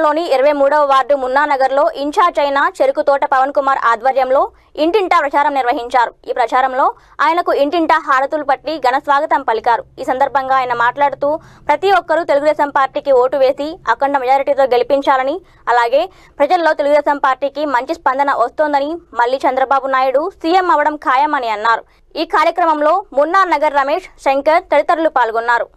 లోని 23వ ward మున్నానగర్లో incharge అయిన చెరుకుతోట పవన్ కుమార్ ఆధ్వర్యంలో ఇంటింటా ప్రచారం నిర్వహించారు. ఈ ప్రచారంలో ఆయనకు ఇంటింటా హారతులు పట్టి ఘన స్వాగతం పలికారు. ఈ సందర్భంగా ఆయన మాట్లాడుతూ ప్రతి ఒక్కరూ తెలుగుదేశం పార్టీకి ఓటు వేసి అఖండ మెజారిటీతో గెలిపించాలని, అలాగే ప్రజల్లో తెలుగుదేశం పార్టీకి మంచి స్పందన వస్తోందని, మళ్లీ చంద్రబాబు నాయుడు సీఎం అవడం ఖాయమని అన్నారు. ఈ కార్యక్రమంలో మున్నానగర్ రమేష్, శంకర్ తదితరులు పాల్గొన్నారు.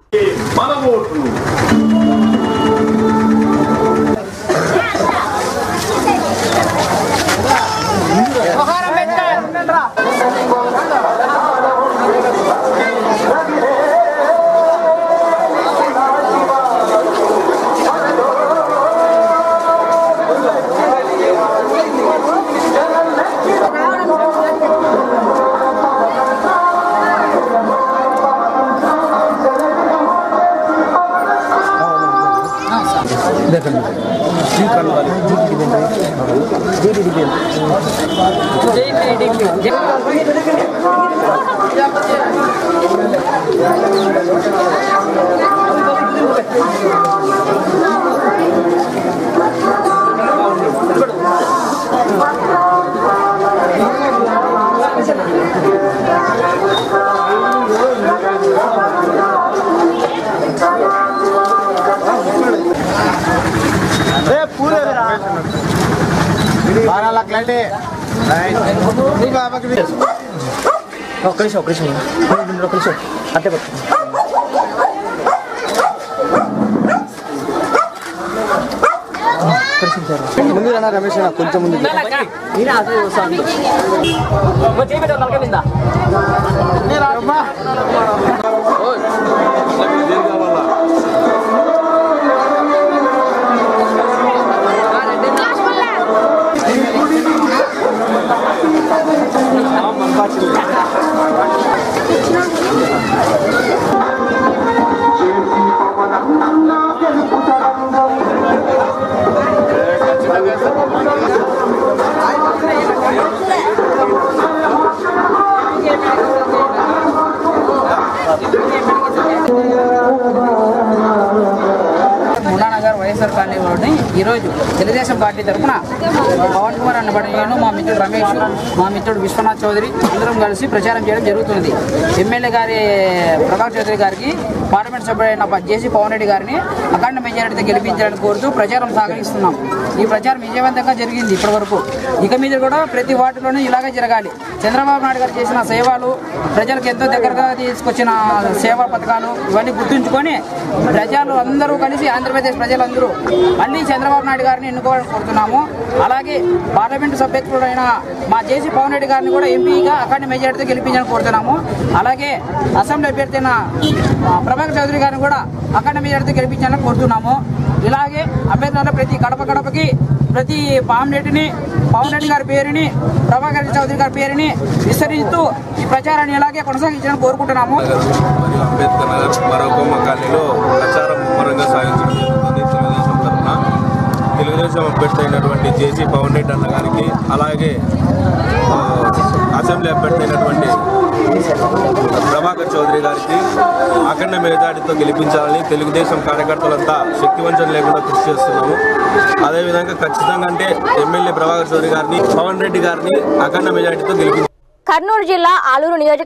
ముందు రమేష్ కొంచెం ముందు మున్నానగర్ వైఎస్ఆర్ కాలనీలోని ఈరోజు తెలుగుదేశం పార్టీ తరఫున పవన్ కుమార్ అన్నబడి నేను, మా మిత్రుడు రమేష్, మా మిత్రుడు విశ్వనాథ్ చౌదరి అందరం కలిసి ప్రచారం చేయడం జరుగుతుంది. ఎమ్మెల్యే గారి ప్రభాకర్ చౌదరి గారికి, పార్లమెంట్ సభ్యుడైన జేసీ పవన్ రెడ్డి గారిని అఖండ మెజారిటీతో గెలిపించాలని కోరుతూ ప్రచారం సాగిస్తున్నాం. ఈ ప్రచారం విజయవంతంగా జరిగింది ఇప్పటి వరకు. ఇక మీద కూడా ప్రతి వార్డులోనూ ఇలాగే జరగాలి. చంద్రబాబు నాయుడు గారు చేసిన సేవలు, ప్రజలకు ఎంతో దగ్గరగా తీసుకొచ్చిన సేవా పథకాలు ఇవన్నీ గుర్తుంచుకొని ప్రజలు అందరూ కలిసి, ఆంధ్రప్రదేశ్ ప్రజలందరూ మళ్ళీ చంద్రబాబు నాయుడు గారిని ఎన్నుకోవాలని కోరుతున్నాము. అలాగే పార్లమెంటు సభ్యుడైన మా జేసీ పవన్ రెడ్డి గారిని కూడా ఎంపీగా అఖండ మెజారిటీతో గెలిపించాలని కోరుతున్నాము. అలాగే అసెంబ్లీ అభ్యర్థి అయిన ప్రభాకర్ చౌదరి గారిని కూడా అఖండ మెజారిటీతో గెలిపించాలని కోరుతున్నాము. ఇలాగే అభ్యర్థుల ప్రతి గడప గడపకి ప్రతి పాంలెట్ని, పవన్ రెడ్డి గారి పేరుని, ప్రభాకర్ చౌదరి గారి పేరుని విస్తరిస్తూ ఈ ప్రచారాన్ని ఇలాగే కొనసాగించాలని కోరుకుంటున్నాము. అంబేద్కర్ నగర్ మరొక కాలనీలో ప్రచారం ముమ్మరంగా సాగించడం జరుగుతుంది. తెలుగుదేశం తరఫున తెలుగుదేశం అభ్యర్థి అయినటువంటి జేసీ పవన్ రెడ్డి అన్న గారికి, అలాగే అసెంబ్లీ అభ్యర్థి అయినటువంటి ప్రభాకర్ చౌదరి గారికి అఖండ మెజారిటీతో గెలిపించాలని తెలుగుదేశం కార్యకర్తలంతా శక్తివంచన లేకుండా కృషి చేస్తున్నాము. అదేవిధంగా ఖచ్చితంగా అంటే ఎమ్మెల్యే ప్రభాకర్ చౌదరి గారిని, పవన్ రెడ్డి గారిని అఖండ మెజారిటీతో గెలిపించారు. కర్నూలు జిల్లా ఆలూరు నియోజక